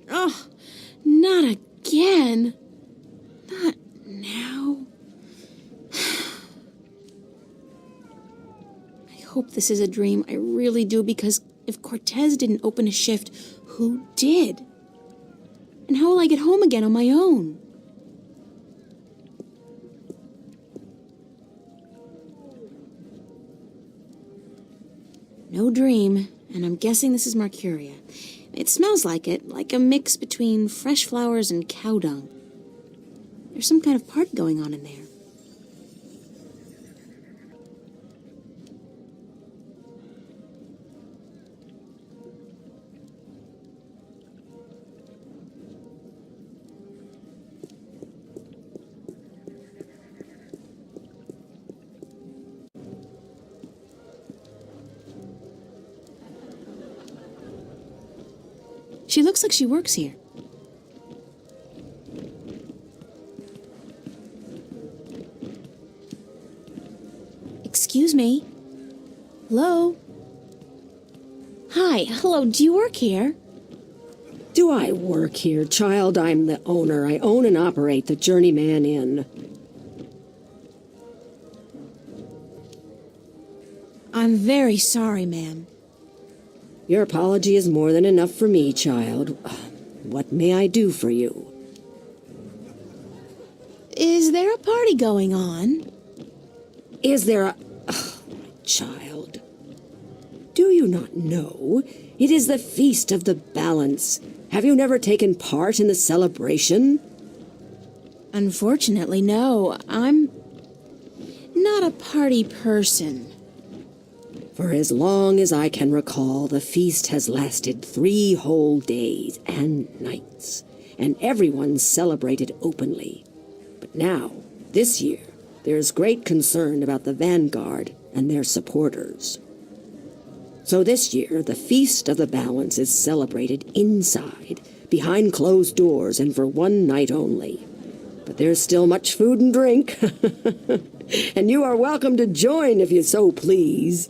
Oh, not again. Not now. I hope this is a dream. I really do, because if Cortez didn't open a shift, who did? And how will I get home again on my own? No dream, and I'm guessing this is Marcuria. It smells like it, like a mix between fresh flowers and cow dung. There's some kind of party going on in there. She looks like she works here. Excuse me? Hello? Hi, hello, do you work here? Do I work here, child? I'm the owner. I own and operate the Journeyman Inn. I'm very sorry, ma'am. Your apology is more than enough for me, child. What may I do for you? Is there a party going on? Is there a... Oh, child. Do you not know? It is the Feast of the Balance. Have you never taken part in the celebration? Unfortunately, no. I'm not a party person. For as long as I can recall, the feast has lasted 3 whole days and nights, and everyone celebrated openly. But now, this year, there is great concern about the Vanguard and their supporters. So this year, the Feast of the Balance is celebrated inside, behind closed doors, and for 1 night only. But there's still much food and drink, and you are welcome to join if you so please.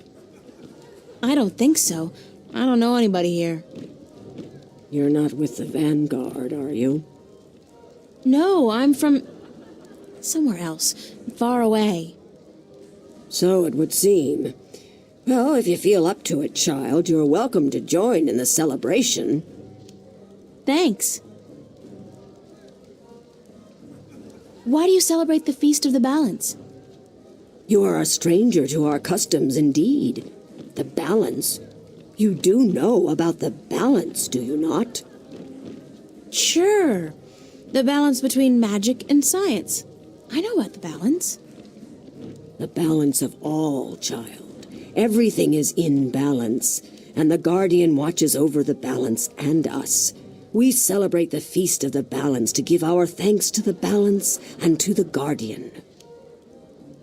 I don't think so. I don't know anybody here. You're not with the Vanguard, are you? No, I'm from somewhere else, far away. So it would seem. Well, if you feel up to it, child, you're welcome to join in the celebration. Thanks. Why do you celebrate the Feast of the Balance? You are a stranger to our customs indeed. The balance. You do know about the balance, do you not? Sure. The balance between magic and science. I know about the balance. The balance of all, child. Everything is in balance, and the Guardian watches over the balance and us. We celebrate the Feast of the Balance to give our thanks to the balance and to the Guardian.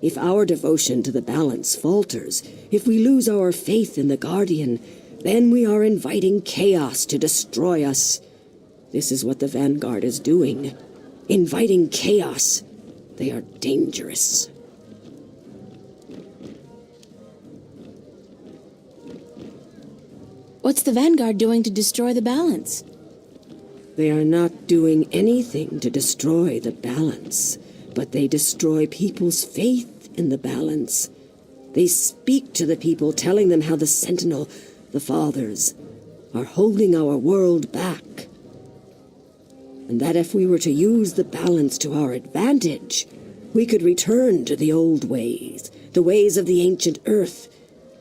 If our devotion to the balance falters, if we lose our faith in the Guardian, then we are inviting chaos to destroy us. This is what the Vanguard is doing. Inviting chaos. They are dangerous. What's the Vanguard doing to destroy the balance? They are not doing anything to destroy the balance, but they destroy people's faith in the balance. They speak to the people, telling them how the Sentinel, the Fathers, are holding our world back. And that if we were to use the balance to our advantage, we could return to the old ways, the ways of the ancient Earth,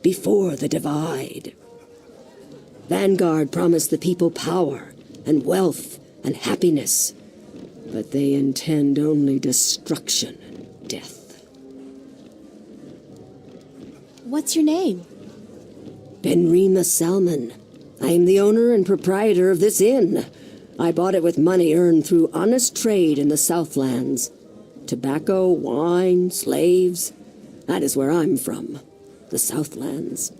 before the divide. Vanguard promised the people power and wealth and happiness, but they intend only destruction and death. What's your name? Benrima Salmon. I am the owner and proprietor of this inn. I bought it with money earned through honest trade in the Southlands. Tobacco, wine, slaves. That is where I'm from. The Southlands.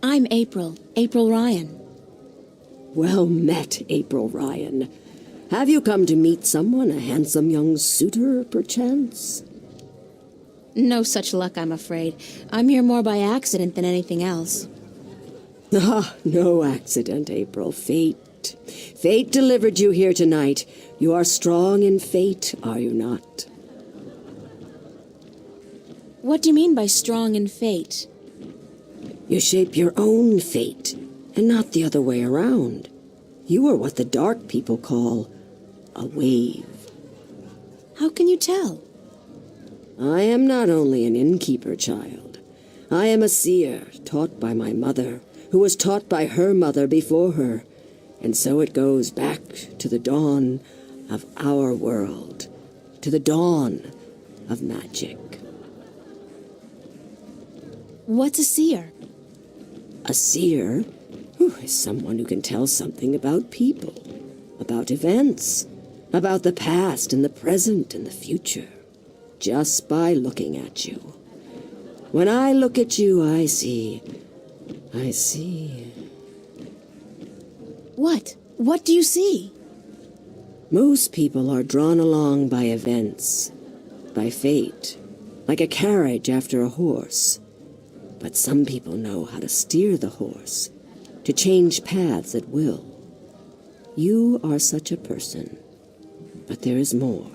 I'm April Ryan. Well met, April Ryan. Have you come to meet someone, a handsome young suitor, perchance? No such luck, I'm afraid. I'm here more by accident than anything else. Ah, no accident, April. Fate. Fate delivered you here tonight. You are strong in fate, are you not? What do you mean by strong in fate? You shape your own fate, and not the other way around. You are what the dark people call a wave. How can you tell? I am not only an innkeeper, child. I am a seer, taught by my mother, who was taught by her mother before her. And so it goes back to the dawn of our world, to the dawn of magic. What's a seer? A seer is someone who can tell something about people, about events, about the past and the present and the future, just by looking at you. When I look at you, I see. What? What do you see? Most people are drawn along by events, by fate, like a carriage after a horse. But some people know how to steer the horse, to change paths at will. You are such a person, but there is more.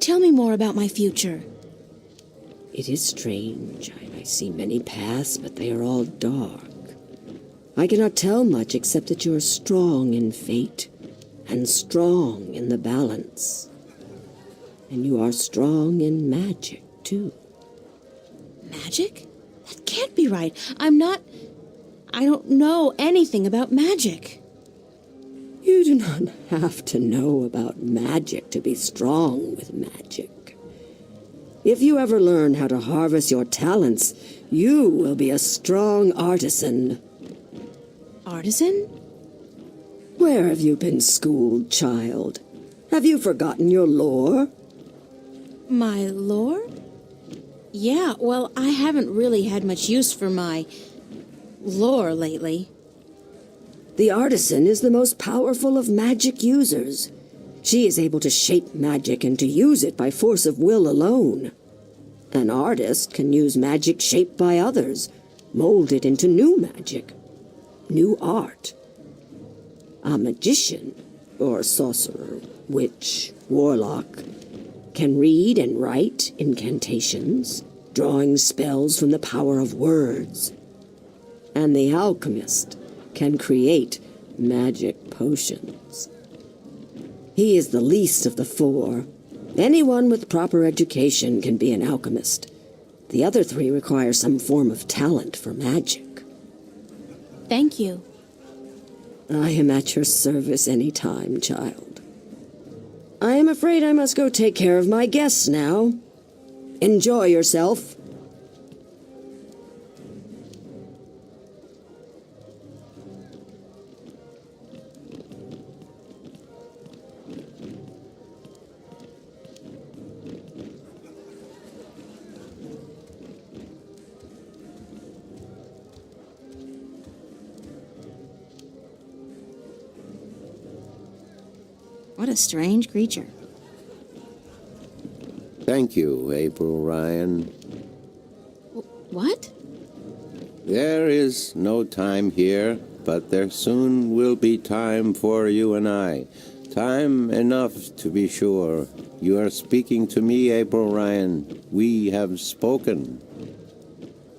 Tell me more about my future. It is strange. I see many paths, but they are all dark. I cannot tell much except that you are strong in fate, and strong in the balance. And you are strong in magic, too. Magic? That can't be right. I don't know anything about magic. You do not have to know about magic to be strong with magic. If you ever learn how to harvest your talents, you will be a strong artisan. Artisan? Where have you been schooled, child? Have you forgotten your lore? My lore? Yeah, well, I haven't really had much use for my lore lately. The artisan is the most powerful of magic users. She is able to shape magic and to use it by force of will alone. An artist can use magic shaped by others, mold it into new magic, new art. A magician, or sorcerer, witch, warlock, can read and write incantations, drawing spells from the power of words. And the alchemist can create magic potions. He is the least of the four. Anyone with proper education can be an alchemist. The other three require some form of talent for magic. Thank you. I am at your service any time, child. I am afraid I must go take care of my guests now. Enjoy yourself. What a strange creature. Thank you, April Ryan. What? There is no time here, but there soon will be time for you and I. Time enough, to be sure. You are speaking to me, April Ryan. We have spoken.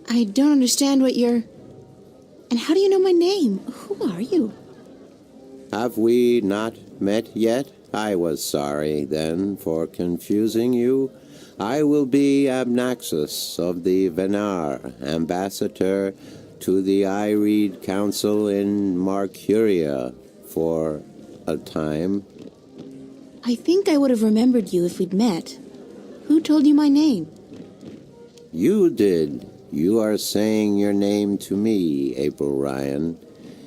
I don't understand what you're... And how do you know my name? Who are you? Have we not met yet? I was sorry, then, for confusing you. I will be Abnaxus of the Venar, ambassador to the Ireed Council in Marcuria for a time. I think I would have remembered you if we'd met. Who told you my name? You did. You are saying your name to me, April Ryan.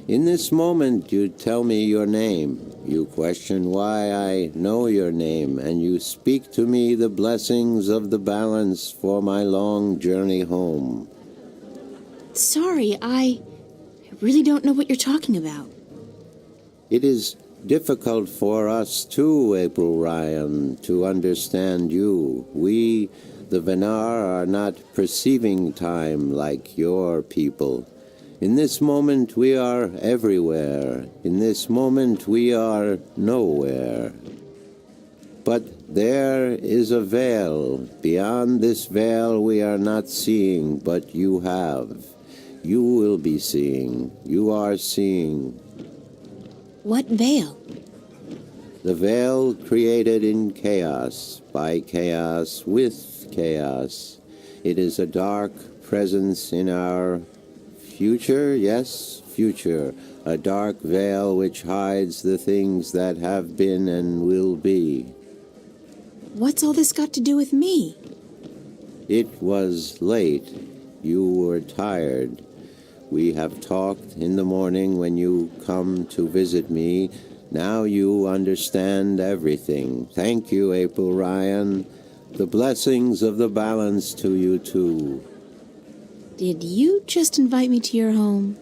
In this moment you tell me your name. You question why I know your name, and you speak to me the blessings of the balance for my long journey home. Sorry, I really don't know what you're talking about. It is difficult for us too, April Ryan, to understand you. We, the Venar, are not perceiving time like your people. In this moment we are everywhere. In this moment we are nowhere. But there is a veil. Beyond this veil we are not seeing, but you have. You will be seeing. You are seeing. What veil? The veil created in chaos, by chaos, with chaos. It is a dark presence in our future, yes, future. A dark veil which hides the things that have been and will be. What's all this got to do with me? It was late. You were tired. We have talked in the morning when you come to visit me. Now you understand everything. Thank you, April Ryan. The blessings of the balance to you too. Did you just invite me to your home?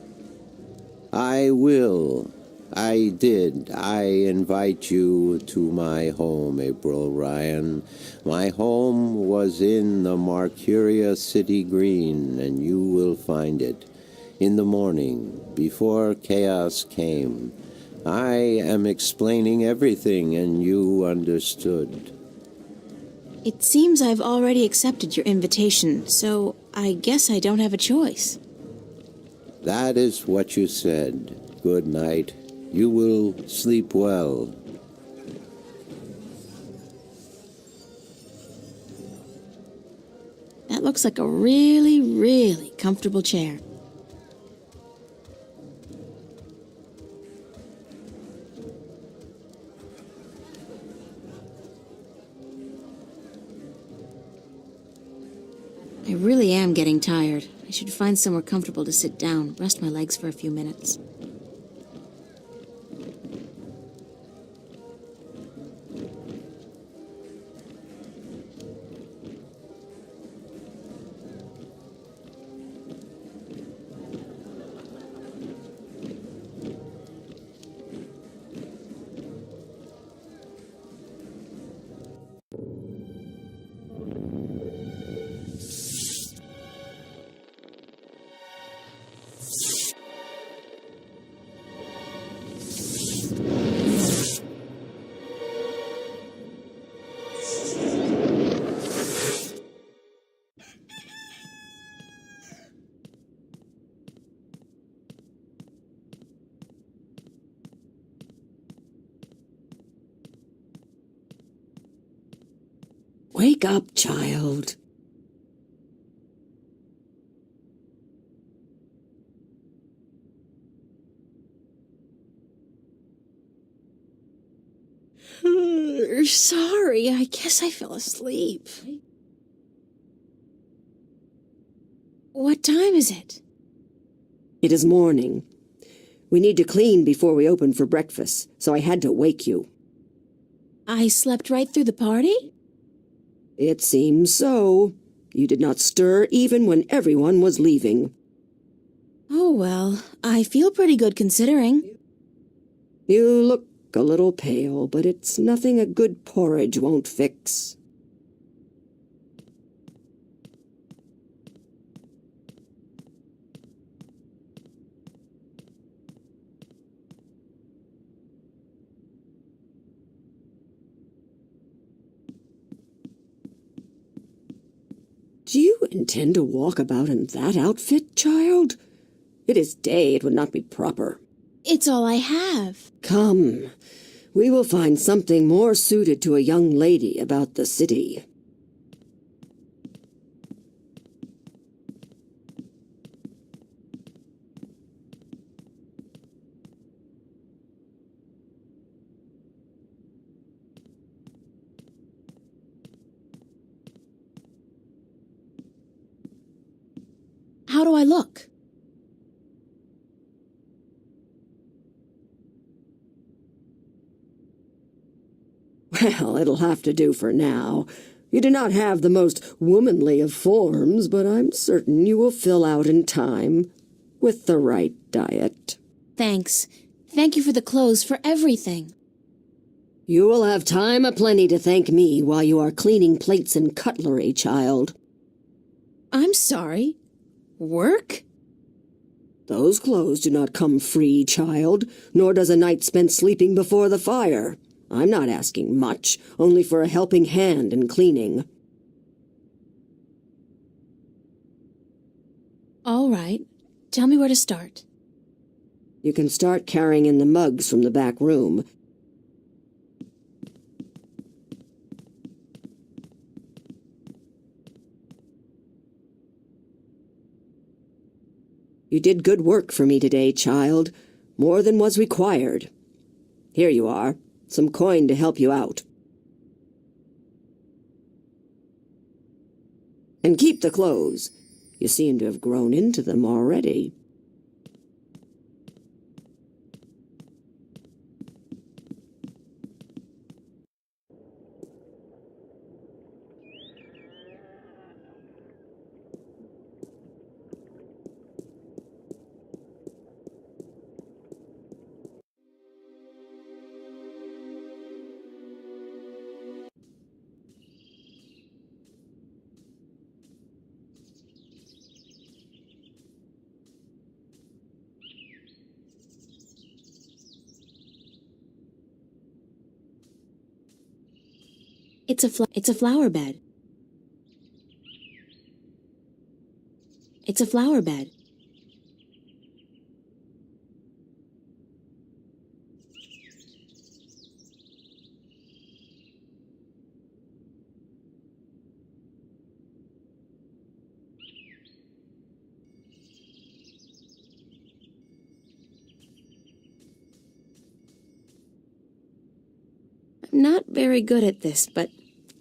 I will. I did. I invite you to my home, April Ryan. My home was in the Marcuria City Green, and you will find it. In the morning, before chaos came. I am explaining everything, and you understood. It seems I've already accepted your invitation, so I guess I don't have a choice. That is what you said. Good night. You will sleep well. That looks like a really, really comfortable chair. I really am getting tired. I should find somewhere comfortable to sit down, rest my legs for a few minutes. Wake up, child. Sorry, I guess I fell asleep. What time is it? It is morning. We need to clean before we open for breakfast, so I had to wake you. I slept right through the party? It seems so. You did not stir even when everyone was leaving. Oh, well, I feel pretty good considering. You look a little pale, but it's nothing a good porridge won't fix. Do you intend to walk about in that outfit, child? It is day, it would not be proper. It's all I have. Come, we will find something more suited to a young lady about the city. How do I look? Well, it'll have to do for now. You do not have the most womanly of forms, but I'm certain you will fill out in time with the right diet. Thanks. Thank you for the clothes, for everything. You will have time aplenty to thank me while you are cleaning plates and cutlery, child. I'm sorry. Work? Those clothes do not come free, child, nor does a night spent sleeping before the fire. I'm not asking much, only for a helping hand in cleaning. All right. Tell me where to start. You can start carrying in the mugs from the back room. You did good work for me today, child. More than was required. Here you are. Some coin to help you out. And keep the clothes. You seem to have grown into them already. It's a flower bed. It's a flower bed. I'm not very good at this, but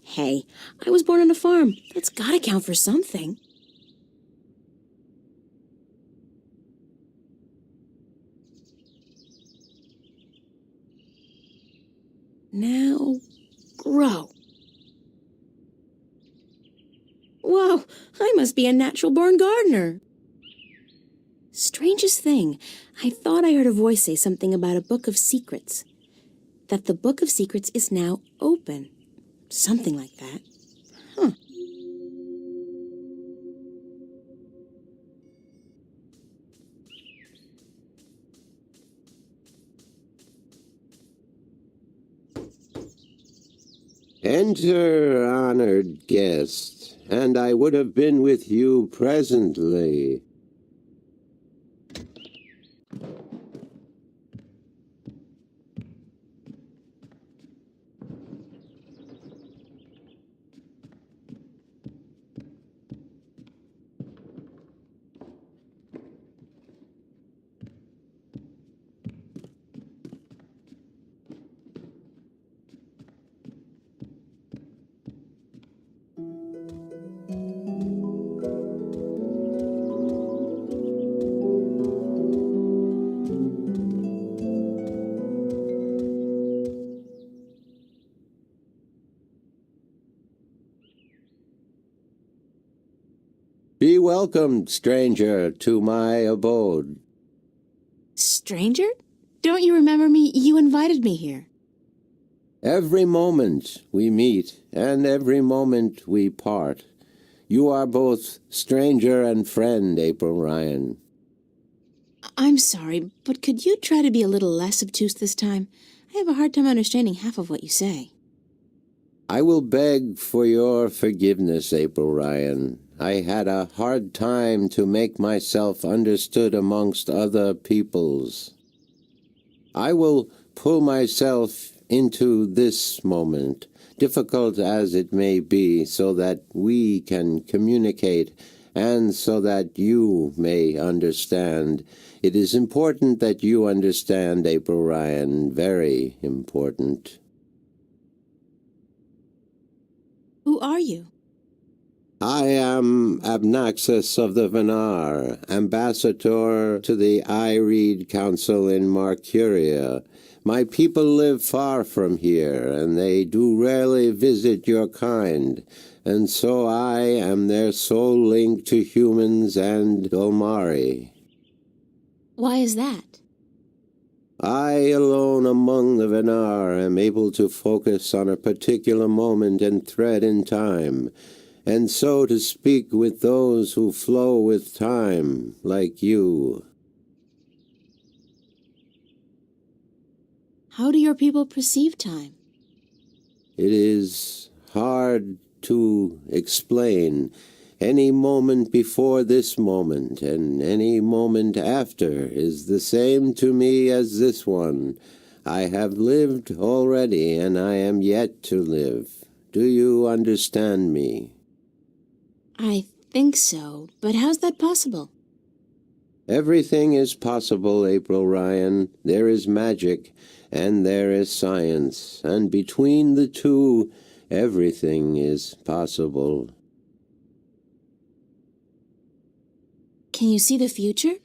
hey, I was born on a farm. That's gotta count for something. Now, grow. Whoa, I must be a natural-born gardener. Strangest thing, I thought I heard a voice say something about a book of secrets. That the book of secrets is now open. Something like that. Huh. Enter, honored guest, and I would have been with you presently. Be welcomed, stranger, to my abode. Stranger? Don't you remember me? You invited me here. Every moment we meet, and every moment we part. You are both stranger and friend, April Ryan. I'm sorry, but could you try to be a little less obtuse this time? I have a hard time understanding half of what you say. I will beg for your forgiveness, April Ryan. I had a hard time to make myself understood amongst other peoples. I will pull myself into this moment, difficult as it may be, so that we can communicate and so that you may understand. It is important that you understand, April Ryan, very important. Who are you? I am Abnaxus of the Venar, ambassador to the Ireed Council in Marcuria. My people live far from here, and they do rarely visit your kind, and so I am their sole link to humans and Dolmari. Why is that? I alone among the Venar am able to focus on a particular moment and thread in time, and so to speak with those who flow with time, like you. How do your people perceive time? It is hard to explain. Any moment before this moment and any moment after is the same to me as this one. I have lived already, and I am yet to live. Do you understand me? I think so, but how's that possible? Everything is possible, April Ryan. There is magic, and there is science, and between the two, everything is possible. Can you see the future?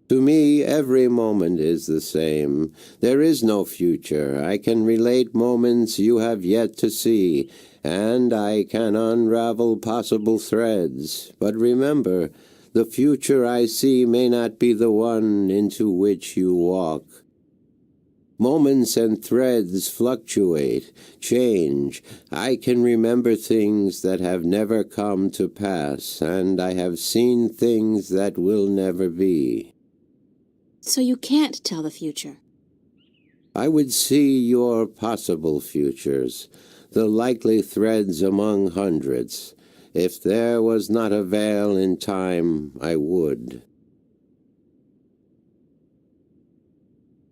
To me, every moment is the same. There is no future. I can relate moments you have yet to see, and I can unravel possible threads. But remember, the future I see may not be the one into which you walk. Moments and threads fluctuate, change. I can remember things that have never come to pass, and I have seen things that will never be. So you can't tell the future. I would see your possible futures, the likely threads among hundreds. If there was not a veil in time, I would.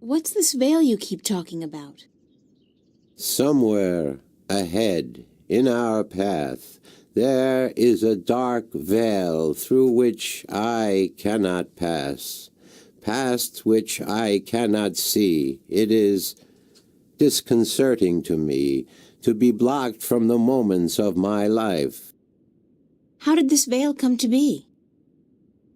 What's this veil you keep talking about? Somewhere ahead, in our path, there is a dark veil through which I cannot pass, past which I cannot see. It is disconcerting to me to be blocked from the moments of my life. How did this veil come to be?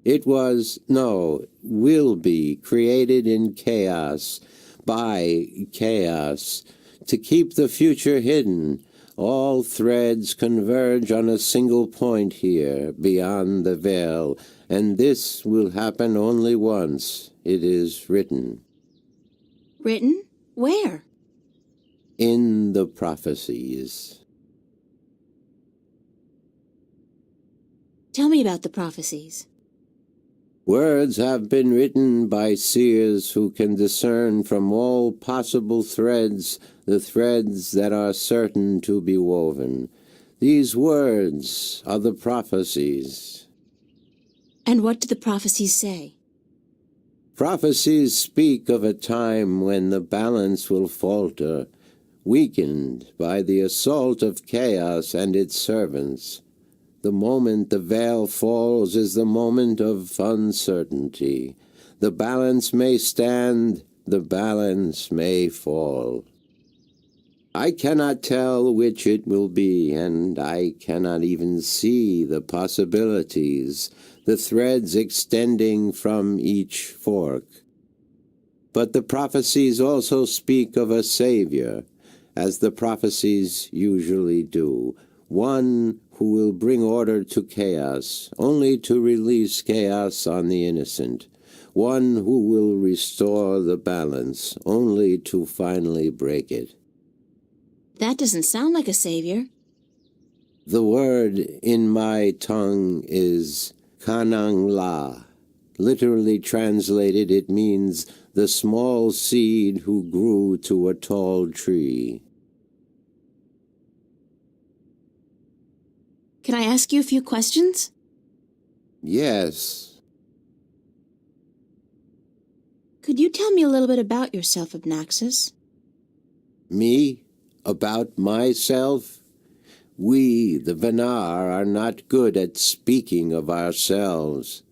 It was, no, will be, created in chaos, by chaos, to keep the future hidden. All threads converge on a single point here, beyond the veil, and this will happen only once. It is written. Written? Where? In the prophecies. Tell me about the prophecies. Words have been written by seers who can discern from all possible threads the threads that are certain to be woven. These words are the prophecies. And what do the prophecies say? Prophecies speak of a time when the balance will falter, weakened by the assault of chaos and its servants. The moment the veil falls is the moment of uncertainty. The balance may stand, the balance may fall. I cannot tell which it will be, and I cannot even see the possibilities, the threads extending from each fork. But the prophecies also speak of a Savior, as the prophecies usually do, one who will bring order to chaos, only to release chaos on the innocent, one who will restore the balance, only to finally break it. That doesn't sound like a savior. The word in my tongue is Kanang La. Literally translated, it means the small seed who grew to a tall tree. Can I ask you a few questions? Yes. Could you tell me a little bit about yourself, Abnaxis? Me? About myself? We, the Venar, are not good at speaking of ourselves.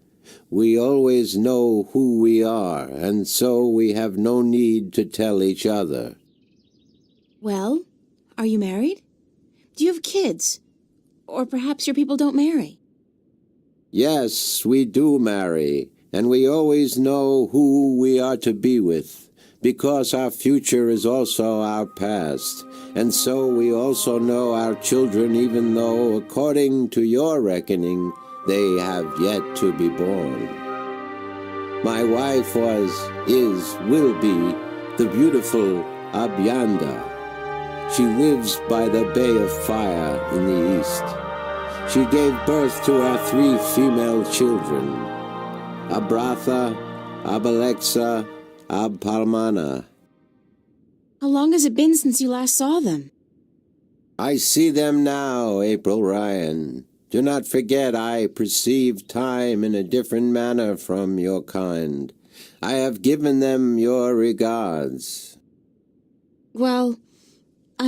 We always know who we are, and so we have no need to tell each other. Well, are you married? Do you have kids? Or perhaps your people don't marry? Yes, we do marry, and we always know who we are to be with. because our future is also our past, and so we also know our children, even though, according to your reckoning, they have yet to be born. My wife will be the beautiful Abyanda. She lives by the Bay of Fire in the east. She gave birth to our 3 female children, Abratha, Abalexa, Abpalmana. How long has it been since you last saw them? I see them now, April Ryan. Do not forget I perceive time in a different manner from your kind. I have given them your regards. Well,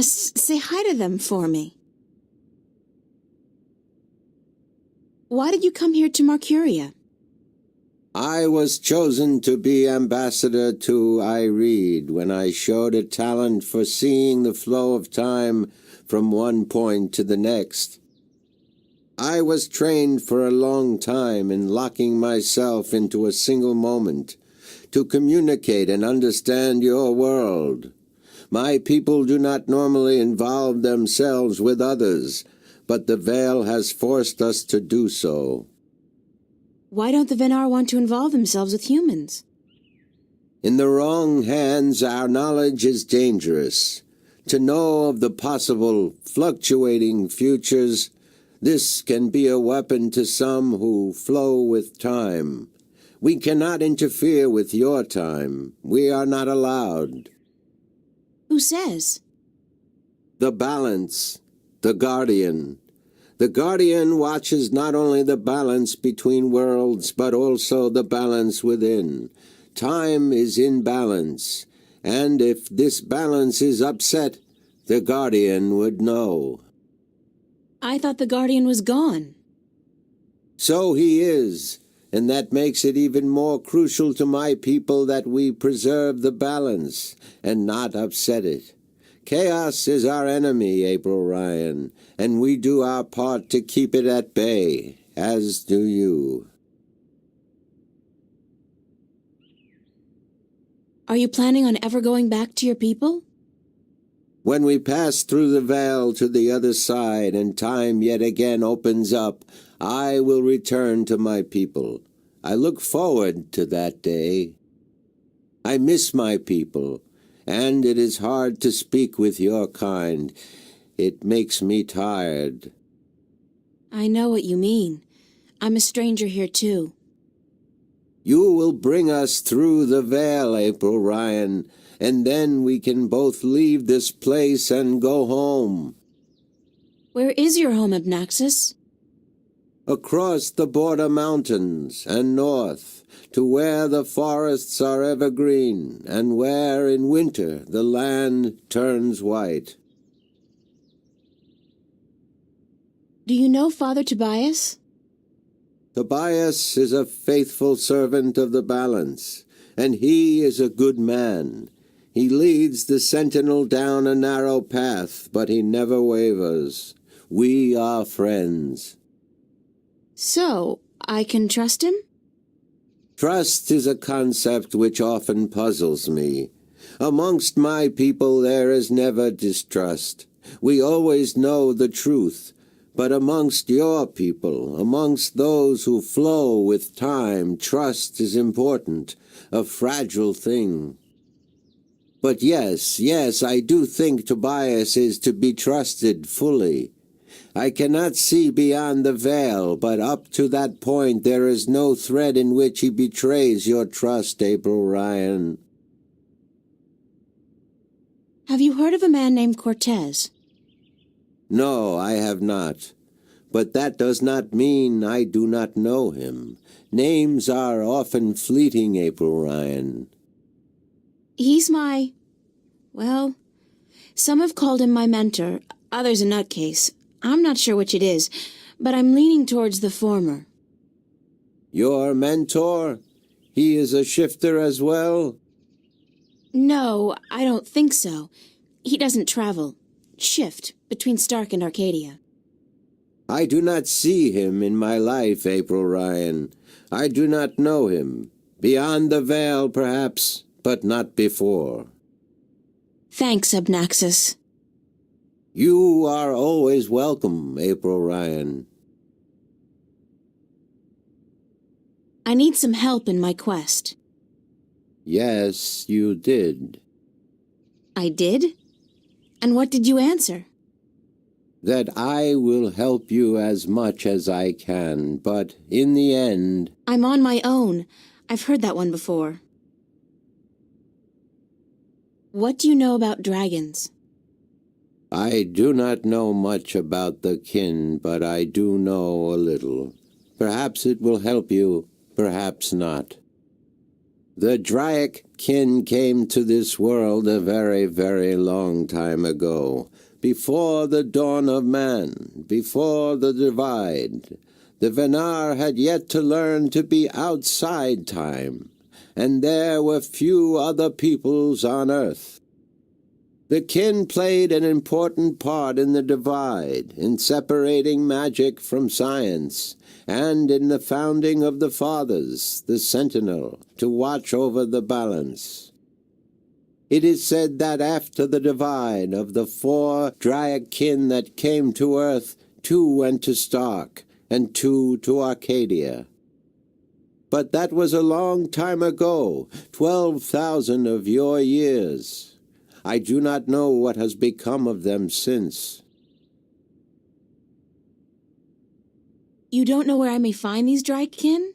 say hi to them for me. Why did you come here to Marcuria? I was chosen to be ambassador to Ireed when I showed a talent for seeing the flow of time from one point to the next. I was trained for a long time in locking myself into a single moment to communicate and understand your world. My people do not normally involve themselves with others, but the veil has forced us to do so. Why don't the Venar want to involve themselves with humans? In the wrong hands, our knowledge is dangerous. To know of the possible fluctuating futures, this can be a weapon to some who flow with time. We cannot interfere with your time. We are not allowed. Who says? The balance, the guardian. The guardian watches not only the balance between worlds, but also the balance within. Time is in balance, and if this balance is upset, the guardian would know. I thought the Guardian was gone. So he is, and that makes it even more crucial to my people that we preserve the balance and not upset it. Chaos is our enemy, April Ryan, and we do our part to keep it at bay, as do you. Are you planning on ever going back to your people? When we pass through the veil to the other side and time yet again opens up, I will return to my people. I look forward to that day. I miss my people, and it is hard to speak with your kind. It makes me tired. I know what you mean. I'm a stranger here too. You will bring us through the veil, April Ryan, and then we can both leave this place and go home. Where is your home, Abnaxis? Across the border mountains and north, to where the forests are evergreen, and where in winter the land turns white. Do you know Father Tobias? Tobias is a faithful servant of the balance, and he is a good man. He leads the sentinel down a narrow path, but he never wavers. We are friends. So, I can trust him? Trust is a concept which often puzzles me. Amongst my people there is never distrust. We always know the truth. But amongst your people, amongst those who flow with time, trust is important, a fragile thing. But yes, I do think Tobias is to be trusted fully. I cannot see beyond the veil, but up to that point there is no thread in which he betrays your trust, April Ryan. Have you heard of a man named Cortez? No, I have not. But that does not mean I do not know him. Names are often fleeting, April Ryan. He's well, some have called him my mentor, others a nutcase. I'm not sure which it is, but I'm leaning towards the former. Your mentor? He is a shifter as well? No, I don't think so. He doesn't travel. Shift between Stark and Arcadia. I do not see him in my life, April Ryan. I do not know him. Beyond the veil, perhaps, but not before. Thanks, Abnaxus. You are always welcome, April Ryan. I need some help in my quest. Yes, you did. I did? And what did you answer? That I will help you as much as I can, but in the end... I'm on my own. I've heard that one before. What do you know about dragons? I do not know much about the kin, but I do know a little. Perhaps it will help you, perhaps not. The Draic kin came to this world a very, very long time ago, before the dawn of man, before the divide. The Venar had yet to learn to be outside time, and there were few other peoples on earth. The kin played an important part in the divide, in separating magic from science, and in the founding of the Fathers, the Sentinel, to watch over the balance. It is said that after the divide of the 4 Draic kin that came to Earth, 2 went to Stark, and 2 to Arcadia. But that was a long time ago, 12,000 of your years. I do not know what has become of them since. You don't know where I may find these Draic kin?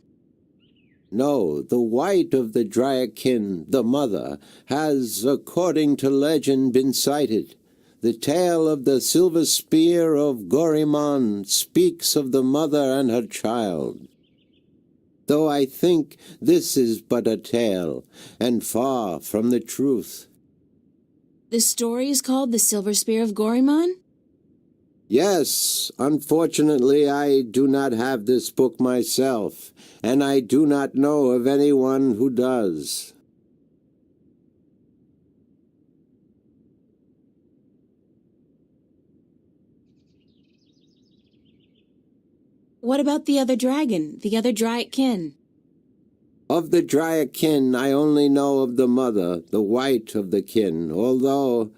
No, the white of the Draic kin, the mother, has, according to legend, been sighted. The tale of the silver spear of Gorimon speaks of the mother and her child. Though I think this is but a tale, and far from the truth. The story is called The Silver Spear of Gorimon? Yes, unfortunately I do not have this book myself, and I do not know of anyone who does. What about the other dragon, the other Draic kin? Of the Draic kin, I only know of the mother, the white of the kin, although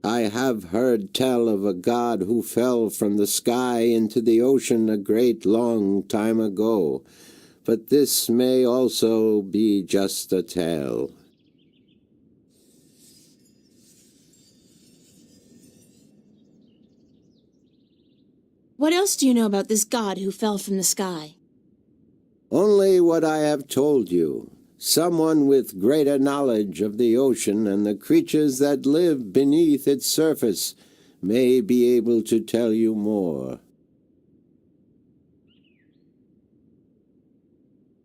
I have heard tell of a god who fell from the sky into the ocean a great long time ago. But this may also be just a tale. What else do you know about this god who fell from the sky? Only what I have told you. Someone with greater knowledge of the ocean and the creatures that live beneath its surface may be able to tell you more.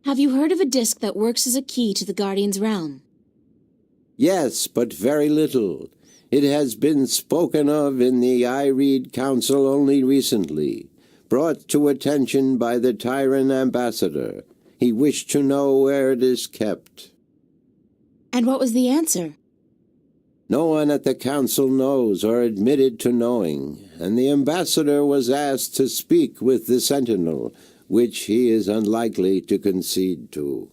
Have you heard of a disc that works as a key to the Guardian's realm? Yes, but very little. It has been spoken of in the Ireed Council only recently, brought to attention by the Tyrant ambassador. He wished to know where it is kept. And what was the answer? No one at the council knows or admitted to knowing, and the ambassador was asked to speak with the Sentinel, which he is unlikely to concede to.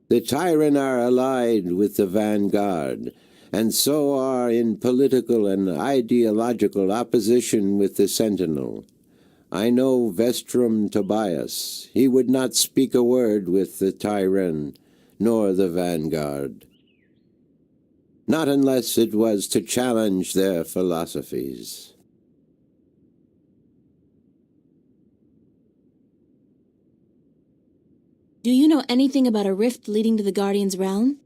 The Tyrant are allied with the Vanguard, and so are in political and ideological opposition with the Sentinel. I know Vestrum Tobias. He would not speak a word with the Tyrant, nor the Vanguard. Not unless it was to challenge their philosophies. Do you know anything about a rift leading to the Guardian's realm?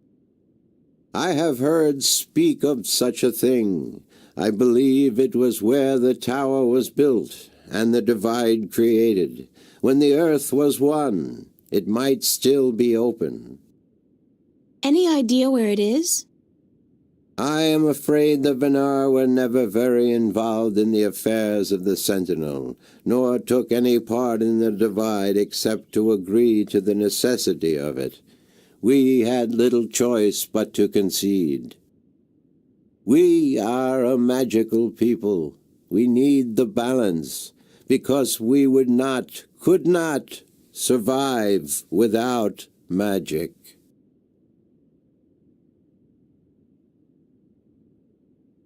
I have heard speak of such a thing. I believe it was where the tower was built and the divide created. When the earth was one, it might still be open. Any idea where it is? I am afraid the Venar were never very involved in the affairs of the Sentinel, nor took any part in the divide except to agree to the necessity of it. We had little choice but to concede. We are a magical people. We need the balance, because we could not survive without magic.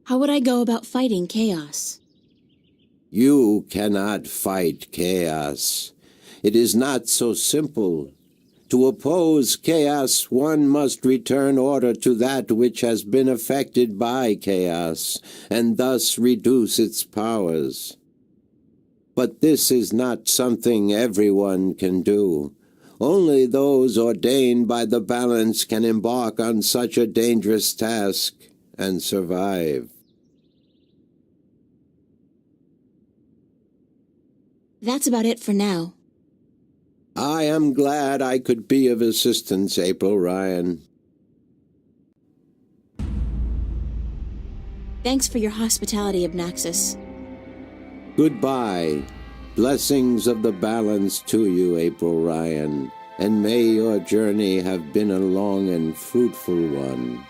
How would I go about fighting chaos? You cannot fight chaos. It is not so simple. To oppose chaos, one must return order to that which has been affected by chaos, and thus reduce its powers. But this is not something everyone can do. Only those ordained by the balance can embark on such a dangerous task and survive. That's about it for now. I am glad I could be of assistance, April Ryan. Thanks for your hospitality, Abnaxus. Goodbye. Blessings of the balance to you, April Ryan, and may your journey have been a long and fruitful one.